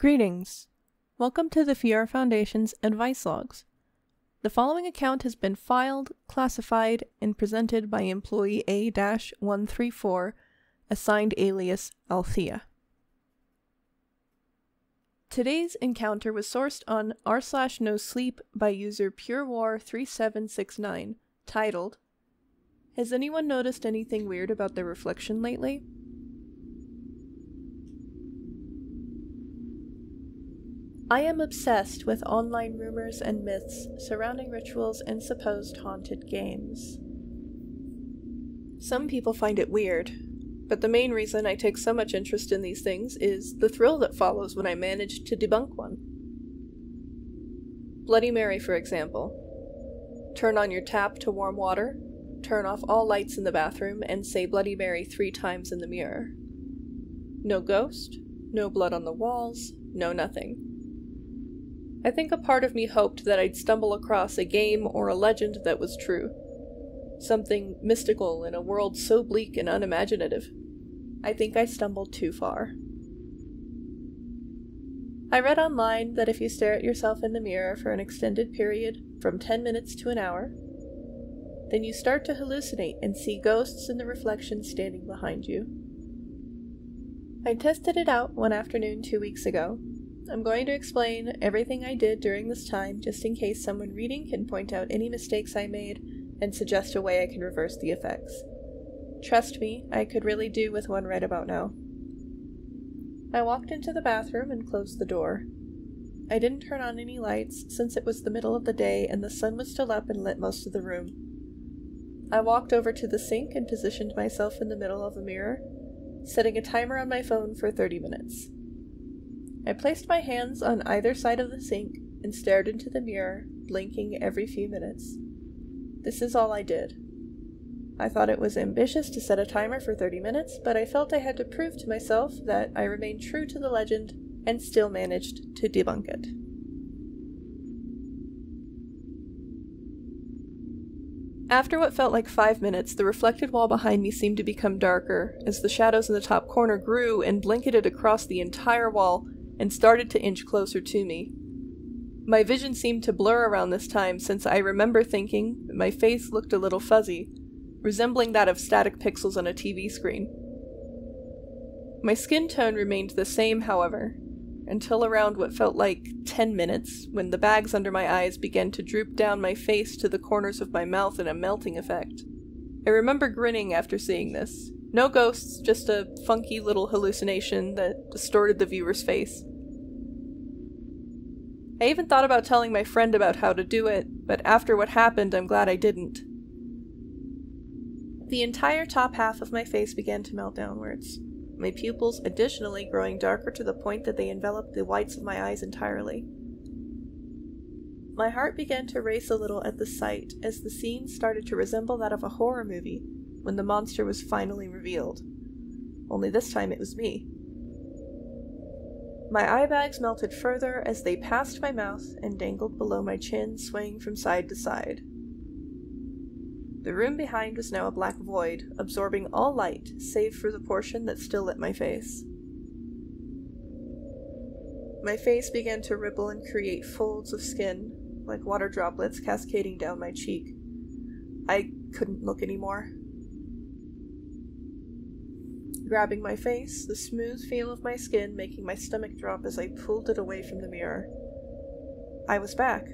Greetings. Welcome to the Feorh Foundation's advice logs. The following account has been filed, classified, and presented by employee A-134, assigned alias Althea. Today's encounter was sourced on r/nosleep by user Feorh3769, titled, "Has anyone noticed anything weird about their reflection lately?" I am obsessed with online rumors and myths surrounding rituals and supposed haunted games. Some people find it weird, but the main reason I take so much interest in these things is the thrill that follows when I manage to debunk one. Bloody Mary, for example. Turn on your tap to warm water, turn off all lights in the bathroom, and say Bloody Mary 3 times in the mirror. No ghost, no blood on the walls, no nothing. I think a part of me hoped that I'd stumble across a game or a legend that was true. Something mystical in a world so bleak and unimaginative. I think I stumbled too far. I read online that if you stare at yourself in the mirror for an extended period, from 10 minutes to an hour, then you start to hallucinate and see ghosts in the reflection standing behind you. I tested it out one afternoon 2 weeks ago. I'm going to explain everything I did during this time just in case someone reading can point out any mistakes I made and suggest a way I can reverse the effects. Trust me, I could really do with one right about now. I walked into the bathroom and closed the door. I didn't turn on any lights since it was the middle of the day and the sun was still up and lit most of the room. I walked over to the sink and positioned myself in the middle of a mirror, setting a timer on my phone for 30 minutes. I placed my hands on either side of the sink and stared into the mirror, blinking every few minutes. This is all I did. I thought it was ambitious to set a timer for 30 minutes, but I felt I had to prove to myself that I remained true to the legend and still managed to debunk it. After what felt like 5 minutes, the reflected wall behind me seemed to become darker as the shadows in the top corner grew and blanketed across the entire wall and started to inch closer to me. My vision seemed to blur around this time since I remember thinking my face looked a little fuzzy, resembling that of static pixels on a TV screen. My skin tone remained the same, however, until around what felt like 10 minutes, when the bags under my eyes began to droop down my face to the corners of my mouth in a melting effect. I remember grinning after seeing this. No ghosts, just a funky little hallucination that distorted the viewer's face. I even thought about telling my friend about how to do it, but after what happened, I'm glad I didn't. The entire top half of my face began to melt downwards, my pupils additionally growing darker to the point that they enveloped the whites of my eyes entirely. My heart began to race a little at the sight as the scene started to resemble that of a horror movie when the monster was finally revealed. Only this time it was me. My eye bags melted further as they passed my mouth and dangled below my chin, swaying from side to side. The room behind was now a black void, absorbing all light, save for the portion that still lit my face. My face began to ripple and create folds of skin, like water droplets cascading down my cheek. I couldn't look anymore. Grabbing my face, the smooth feel of my skin making my stomach drop as I pulled it away from the mirror. I was back.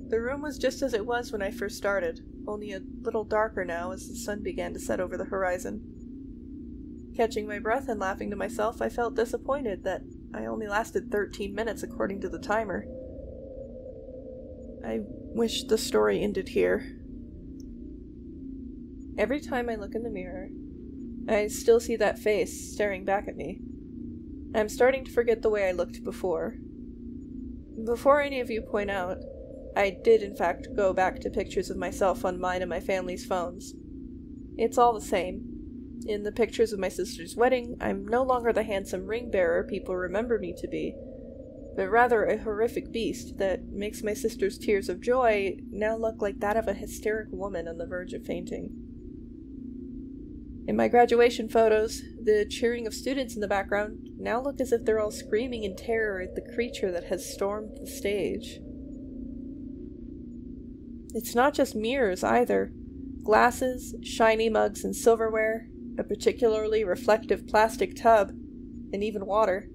The room was just as it was when I first started, only a little darker now as the sun began to set over the horizon. Catching my breath and laughing to myself, I felt disappointed that I only lasted 13 minutes according to the timer. I wish the story ended here. Every time I look in the mirror, I still see that face staring back at me. I'm starting to forget the way I looked before. Before any of you point out, I did in fact go back to pictures of myself on mine and my family's phones. It's all the same. In the pictures of my sister's wedding, I'm no longer the handsome ring bearer people remember me to be, but rather a horrific beast that makes my sister's tears of joy now look like that of a hysteric woman on the verge of fainting. In my graduation photos, the cheering of students in the background now look as if they're all screaming in terror at the creature that has stormed the stage. It's not just mirrors either. Glasses, shiny mugs and silverware, a particularly reflective plastic tub, and even water.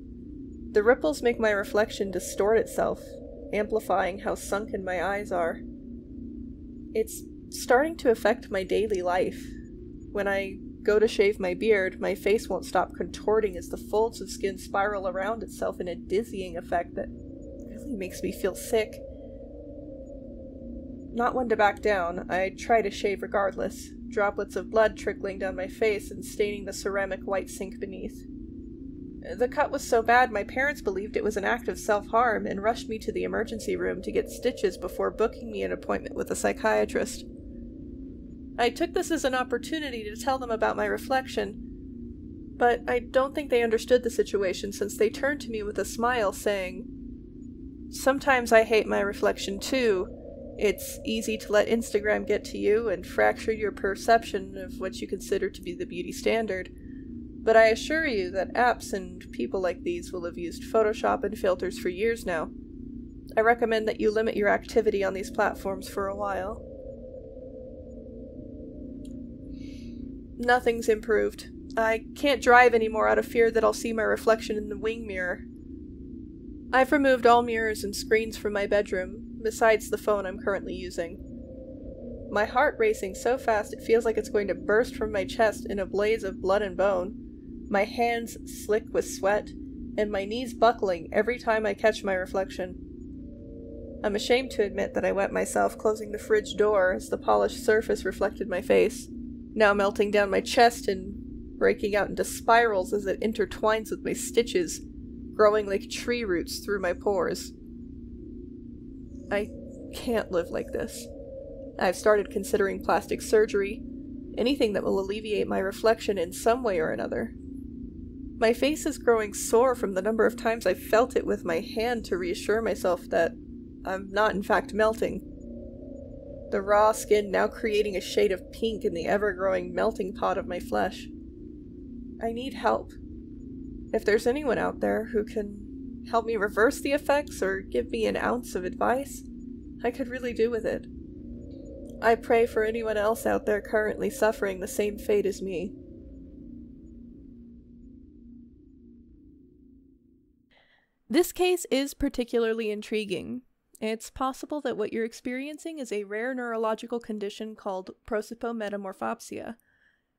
The ripples make my reflection distort itself, amplifying how sunken my eyes are. It's starting to affect my daily life. When I go to shave my beard, my face won't stop contorting as the folds of skin spiral around itself in a dizzying effect that really makes me feel sick. Not one to back down, I try to shave regardless, droplets of blood trickling down my face and staining the ceramic white sink beneath. The cut was so bad my parents believed it was an act of self-harm and rushed me to the emergency room to get stitches before booking me an appointment with a psychiatrist. I took this as an opportunity to tell them about my reflection, but I don't think they understood the situation since they turned to me with a smile saying, "Sometimes I hate my reflection too. It's easy to let Instagram get to you and fracture your perception of what you consider to be the beauty standard. But I assure you that apps and people like these will have used Photoshop and filters for years now. I recommend that you limit your activity on these platforms for a while." Nothing's improved. I can't drive anymore out of fear that I'll see my reflection in the wing mirror. I've removed all mirrors and screens from my bedroom, besides the phone I'm currently using. My heart racing so fast it feels like it's going to burst from my chest in a blaze of blood and bone, my hands slick with sweat, and my knees buckling every time I catch my reflection. I'm ashamed to admit that I wet myself closing the fridge door as the polished surface reflected my face, now melting down my chest and breaking out into spirals as it intertwines with my stitches, growing like tree roots through my pores. I can't live like this. I've started considering plastic surgery, anything that will alleviate my reflection in some way or another. My face is growing sore from the number of times I've felt it with my hand to reassure myself that I'm not in fact melting. The raw skin now creating a shade of pink in the ever-growing melting pot of my flesh. I need help. If there's anyone out there who can help me reverse the effects or give me an ounce of advice, I could really do with it. I pray for anyone else out there currently suffering the same fate as me. This case is particularly intriguing. It's possible that what you're experiencing is a rare neurological condition called prosopometamorphopsia,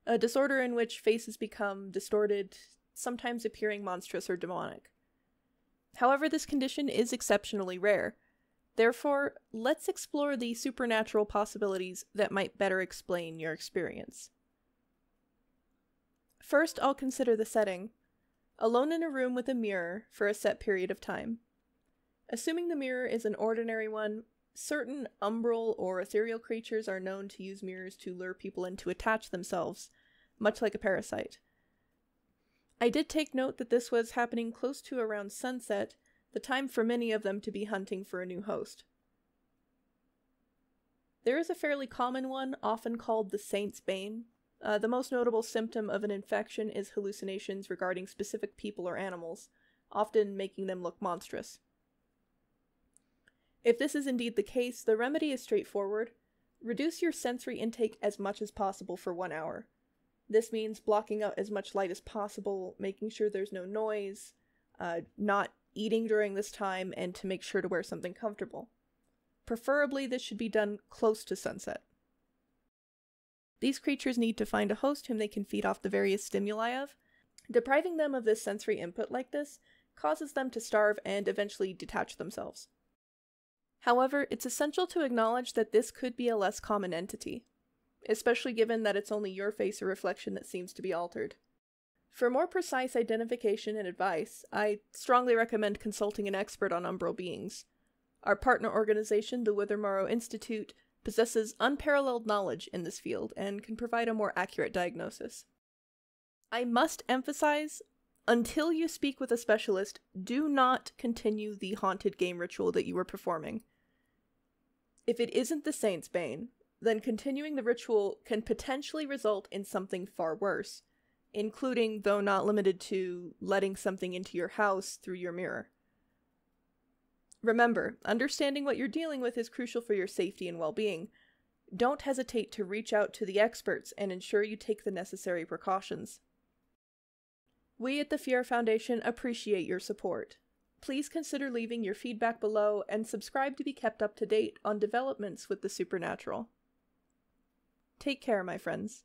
a disorder in which faces become distorted, sometimes appearing monstrous or demonic. However, this condition is exceptionally rare. Therefore, let's explore the supernatural possibilities that might better explain your experience. First, I'll consider the setting. Alone in a room with a mirror for a set period of time. Assuming the mirror is an ordinary one, certain umbral or ethereal creatures are known to use mirrors to lure people in to attach themselves, much like a parasite. I did take note that this was happening close to around sunset, the time for many of them to be hunting for a new host. There is a fairly common one, often called the Saint's Bane. The most notable symptom of an infection is hallucinations regarding specific people or animals, often making them look monstrous. If this is indeed the case, the remedy is straightforward. Reduce your sensory intake as much as possible for 1 hour. This means blocking out as much light as possible, making sure there's no noise, not eating during this time, and to make sure to wear something comfortable. Preferably, this should be done close to sunset. These creatures need to find a host whom they can feed off the various stimuli of. Depriving them of this sensory input like this causes them to starve and eventually detach themselves. However, it's essential to acknowledge that this could be a less common entity, especially given that it's only your face or reflection that seems to be altered. For more precise identification and advice, I strongly recommend consulting an expert on umbral beings. Our partner organization, the Withermorrow Institute, possesses unparalleled knowledge in this field and can provide a more accurate diagnosis. I must emphasize, until you speak with a specialist, do not continue the haunted game ritual that you were performing. If it isn't the Saint's Bane, then continuing the ritual can potentially result in something far worse, including, though not limited to, letting something into your house through your mirror. Remember, understanding what you're dealing with is crucial for your safety and well-being. Don't hesitate to reach out to the experts and ensure you take the necessary precautions. We at the Feorh Foundation appreciate your support. Please consider leaving your feedback below and subscribe to be kept up to date on developments with the supernatural. Take care, my friends.